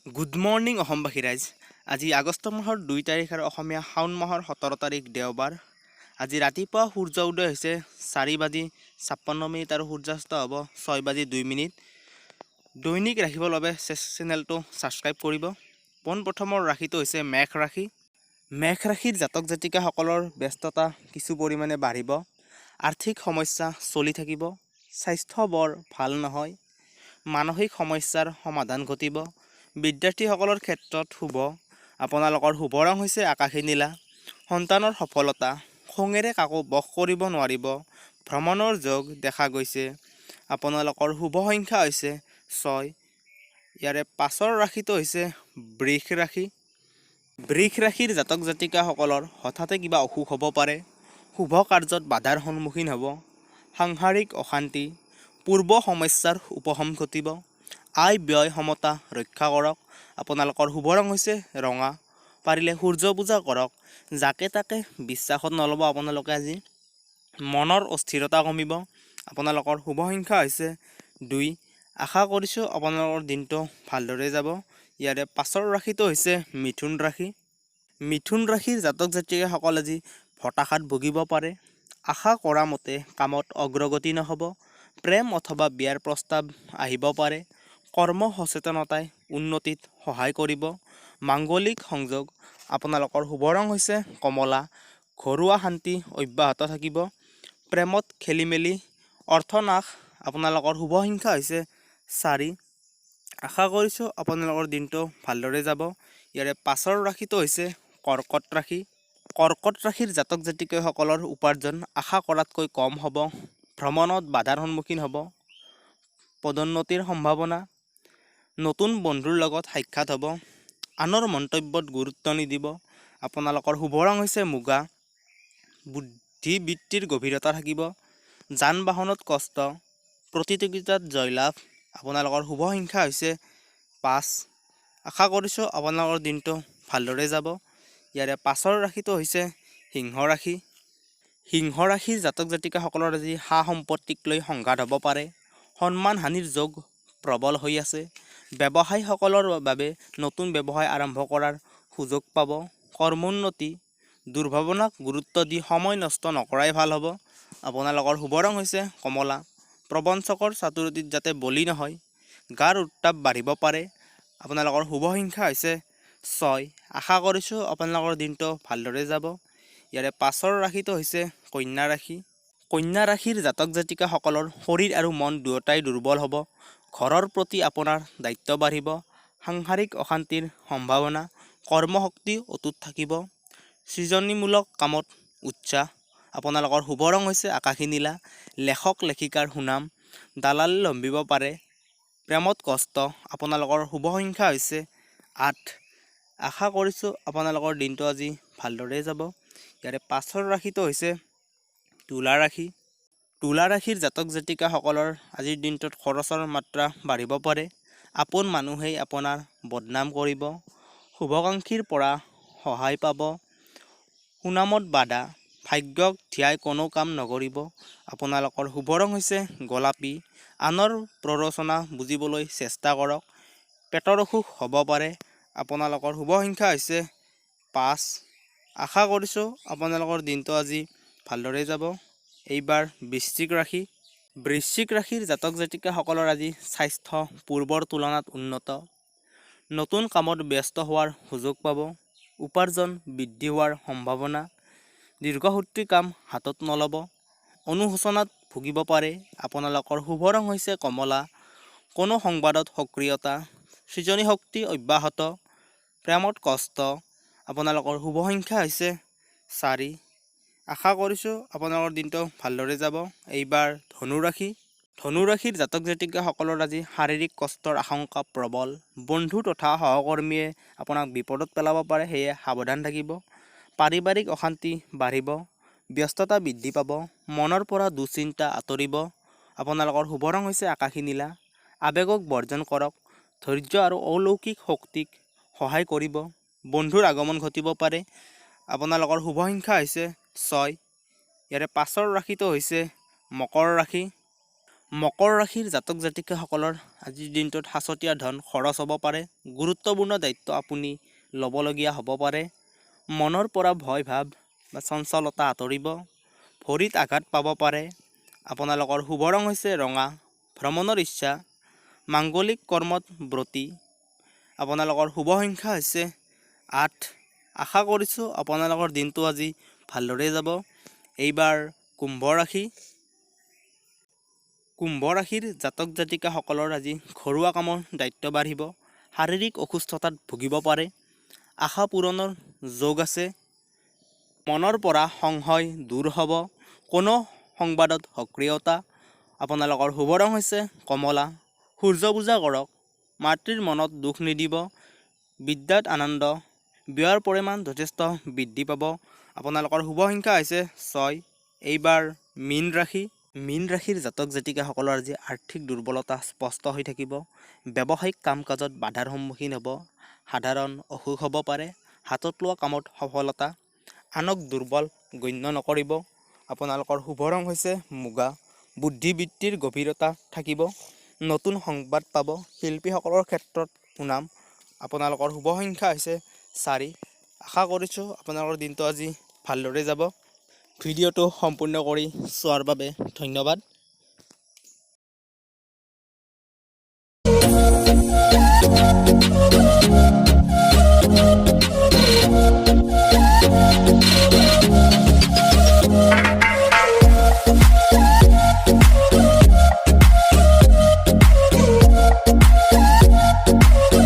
Good morning অসমবাসী ৰাইজ। আজি আগষ্ট মাহৰ 2 তাৰিখ আৰু অসমীয়া শাওণ মাহৰ 17 তাৰিখ দেওবাৰ। আজি ৰাতিপুৱা সূৰ্য উদয় হৈছে 4:56 আৰু সূৰ্যাস্ত হ'ব 6:02। দৈনিক ৰাখিবৰ বাবে চেনেলটো ছাবস্ক্ৰাইব কৰিব। পোনপ্ৰথমৰ ৰাশিটো হৈছে মেঘ ৰাশি। মেঘ ৰাশিৰ জাতক জাতিকাসকলৰ ব্যস্ততা কিছু পৰিমাণে বাঢ়িব। আৰ্থিক সমস্যা চলি থাকিব। স্বাস্থ্য বৰ ভাল নহয়। মানসিক সমস্যাৰ সমাধান ঘটিব। বিদ্যাৰ্থীসকলৰ ক্ষেত্ৰত শুভ। আপোনালোকৰ শুভ ৰং হৈছে আকাশী নীলা। সন্তানৰ সফলতা। খঙেৰে কাকো বশ কৰিব নোৱাৰিব। ভ্ৰমণৰ যোগ দেখা গৈছে। আপোনালোকৰ শুভ সংখ্যা হৈছে 6। ইয়াৰে পাছৰ ৰাশিটো হৈছে বৃষ ৰাশি। বৃষ ৰাশিৰ জাতক জাতিকাসকলৰ হঠাতে কিবা অসুখ হ'ব পাৰে। শুভ কাৰ্যত বাধাৰ সন্মুখীন হ'ব। সাংসাৰিক অশান্তি। পূৰ্ব সমস্যাৰ উপশম ঘটিব। আয় ব্যয় সমতা ৰক্ষা কৰক। আপোনালোকৰ শুভ ৰং হৈছে ৰঙা। পাৰিলে সূৰ্য পূজা কৰক। যাকে তাকে বিশ্বাসত নল'ব আপোনালোকে আজি। মনৰ অস্থিৰতা কমিব। আপোনালোকৰ শুভ সংখ্যা হৈছে 2। আশা কৰিছোঁ আপোনালোকৰ দিনটো ভালদৰে যাব। ইয়াৰে পাছৰ ৰাশিটো হৈছে মিথুন ৰাশি। মিথুন ৰাশিৰ জাতক জাতিকাসকল আজি হতাশাত ভুগিব পাৰে। আশা কৰা মতে কামত অগ্ৰগতি নহ'ব। প্ৰেম অথবা বিয়াৰ প্ৰস্তাৱ আহিব পাৰে। কৰ্ম সচেতনতাই উন্নতিত সহায় কৰিব। মাংগলিক সংযোগ। আপোনালোকৰ শুভ ৰং হৈছে কমলা। ঘৰুৱা শান্তি অব্যাহত থাকিব। প্ৰেমত খেলিমেলি অৰ্থনাশ। আপোনালোকৰ শুভ সংখ্যা হৈছে 4। আশা কৰিছোঁ আপোনালোকৰ দিনটো ভালদৰে যাব। ইয়াৰে পাছৰ ৰাশিটো হৈছে কৰ্কট ৰাশি। কৰ্কট ৰাশিৰ জাতক জাতিকাসকলৰ উপাৰ্জন আশা কৰাতকৈ কম হ'ব। ভ্ৰমণত বাধাৰ সন্মুখীন হ'ব। পদোন্নতিৰ সম্ভাৱনা। নতুন বন্ধুৰ লগত সাক্ষাৎ হ'ব। আনৰ মন্তব্যত গুৰুত্ব নিদিব। আপোনালোকৰ শুভ ৰং হৈছে মুগা। বুদ্ধিবৃত্তিৰ গভীৰতা থাকিব। যান বাহনত কষ্ট। প্ৰতিযোগিতাত জয়লাভ। আপোনালোকৰ শুভ সংখ্যা হৈছে 5। আশা কৰিছোঁ আপোনালোকৰ দিনটো ভালদৰে যাব। ইয়াৰে পাছৰ ৰাশিটো হৈছে সিংহ ৰাশি। সিংহ ৰাশিৰ জাতক জাতিকাসকলৰ আজি সা সম্পত্তিক লৈ সংঘাত হ'ব পাৰে। সন্মান হানিৰ যোগ প্ৰবল হৈ আছে। ব্যৱসায়ীসকলৰ বাবে নতুন ব্যৱসায় আৰম্ভ কৰাৰ সুযোগ পাব। কৰ্মোন্নতি। দুৰ্ভাৱনাক গুৰুত্ব দি সময় নষ্ট নকৰাই ভাল হ'ব। আপোনালোকৰ শুভ ৰং হৈছে কমলা। প্ৰবঞ্চকৰ চাতুৰিত যাতে বলি নহয়। গাৰ উত্তাপ বাঢ়িব পাৰে। আপোনালোকৰ শুভ সংখ্যা হৈছে 6। আশা কৰিছোঁ আপোনালোকৰ দিনটো ভালদৰে যাব। ইয়াৰে পাছৰ ৰাশিটো হৈছে কন্যা ৰাশি। কন্যা ৰাশিৰ জাতক জাতিকাসকলৰ শৰীৰ আৰু মন দুয়োটাই দুৰ্বল হ'ব। ঘৰৰ প্ৰতি আপোনাৰ দায়িত্ব বাঢ়িব। সাংসাৰিক অশান্তিৰ সম্ভাৱনা। কৰ্মশক্তি অটুট থাকিব। সৃজনীমূলক কামত উৎসাহ। আপোনালোকৰ শুভ ৰং হৈছে আকাশী নীলা। লেখক লেখিকাৰ সুনাম। দালাল লম্বিব পাৰে। প্ৰেমত কষ্ট। আপোনালোকৰ শুভ সংখ্যা হৈছে 8। আশা কৰিছোঁ আপোনালোকৰ দিনটো আজি ভালদৰে যাব। ইয়াৰে পাছৰ ৰাশিটো হৈছে তুলা ৰাশি। তুলা ৰাশিৰ জাতক জাতিকাসকলৰ আজিৰ দিনটোত খৰচৰ মাত্ৰা বাঢ়িব পাৰে। আপোন মানুহেই আপোনাৰ বদনাম কৰিব। শুভাকাংক্ষীৰ পৰা সহায় পাব। সুনামত বাধা। ভাগ্যক ধিয়াই কোনো কাম নকৰিব। আপোনালোকৰ শুভ ৰং হৈছে গোলাপী। আনৰ প্ৰৰোচনা বুজিবলৈ চেষ্টা কৰক। পেটৰ অসুখ হ'ব পাৰে। আপোনালোকৰ শুভ সংখ্যা হৈছে 5। আশা কৰিছোঁ আপোনালোকৰ দিনটো আজি ভালদৰে যাব। এইবাৰ বৃশ্চিক ৰাশি। বৃশ্চিক ৰাশিৰ জাতক জাতিকাসকলৰ আজি স্বাস্থ্য পূৰ্বৰ তুলনাত উন্নত। নতুন কামত ব্যস্ত হোৱাৰ সুযোগ পাব। উপাৰ্জন বৃদ্ধি হোৱাৰ সম্ভাৱনা। দীৰ্ঘসূত্ৰী কাম হাতত নল'ব। অনুশোচনাত ভুগিব পাৰে। আপোনালোকৰ শুভ ৰং হৈছে কমলা। কোনো সংবাদত সক্ৰিয়তা। সৃজনী শক্তি অব্যাহত। প্ৰেমত কষ্ট। আপোনালোকৰ শুভ সংখ্যা হৈছে 4। আশা কৰিছোঁ আপোনালোকৰ দিনটো ভালদৰে যাব। এইবাৰ ধনু ৰাশি। ধনু ৰাশিৰ জাতক জাতিকাসকলৰ আজি শাৰীৰিক কষ্টৰ আশংকা প্ৰবল। বন্ধু তথা সহকৰ্মীয়ে আপোনাক বিপদত পেলাব পাৰে, সেয়ে সাৱধান থাকিব। পাৰিবাৰিক অশান্তি বাঢ়িব। ব্যস্ততা বৃদ্ধি পাব। মনৰ পৰা দুশ্চিন্তা আঁতৰিব। আপোনালোকৰ শুভ ৰং হৈছে আকাশী নীলা। আৱেগক বৰ্জন কৰক। ধৈৰ্য আৰু অলৌকিক শক্তিক সহায় কৰিব। বন্ধুৰ আগমন ঘটিব পাৰে। আপোনালোকৰ শুভ সংখ্যা হৈছে 6। ইয়াৰে পাছৰ ৰাশিটো হৈছে মকৰ ৰাশি। মকৰ ৰাশিৰ জাতক জাতিকাসকলৰ আজিৰ দিনটোত সাঁচতীয়া ধন খৰচ হ'ব পাৰে। গুৰুত্বপূৰ্ণ দায়িত্ব আপুনি ল'বলগীয়া হ'ব পাৰে। মনৰ পৰা ভয় ভাৱ বা চঞ্চলতা আঁতৰিব। ভৰিত আঘাত পাব পাৰে। আপোনালোকৰ শুভ ৰং হৈছে ৰঙা। ভ্ৰমণৰ ইচ্ছা। মাংগলিক কৰ্মত ব্ৰতী। আপোনালোকৰ শুভ সংখ্যা হৈছে 8। আশা কৰিছোঁ আপোনালোকৰ দিনটো আজি ভালদৰে যাব। এইবাৰ কুম্ভ ৰাশি। কুম্ভ ৰাশিৰ জাতক জাতিকাসকলৰ আজি ঘৰুৱা কামৰ দায়িত্ব বাঢ়িব। শাৰীৰিক অসুস্থতাত ভুগিব পাৰে। আশা পূৰণৰ যোগ আছে। মনৰ পৰা সংশয় দূৰ হ'ব। কোনো সংবাদত সক্ৰিয়তা। আপোনালোকৰ শুভ ৰং হৈছে কমলা। সূৰ্য পূজা কৰক। মাতৃৰ মনত দুখ নিদিব। বিদ্যাত আনন্দ। ব্যয়ৰ পৰিমাণ যথেষ্ট বৃদ্ধি পাব। আপোনালোকৰ শুভ সংখ্যা হৈছে 6। এইবাৰ মীন ৰাশি। মীন ৰাশিৰ জাতক জাতিকাসকলৰ আজি আৰ্থিক দুৰ্বলতা স্পষ্ট হৈ থাকিব। ব্যৱসায়িক কাম কাজত বাধাৰ সন্মুখীন হ'ব। সাধাৰণ অসুখ হ'ব পাৰে। হাতত লোৱা কামত সফলতা। আনক দুৰ্বল গণ্য নকৰিব। আপোনালোকৰ শুভ ৰং হৈছে মুগা। বুদ্ধিবৃত্তিৰ গভীৰতা থাকিব। নতুন সংবাদ পাব। শিল্পীসকলৰ ক্ষেত্ৰত সুনাম। আপোনালোকৰ শুভ সংখ্যা হৈছে 4। আশা কৰিছোঁ আপোনালোকৰ দিনটো আজি ভালদৰে যাব। ভিডিঅ'টো সম্পূৰ্ণ কৰি চোৱাৰ বাবে ধন্যবাদ।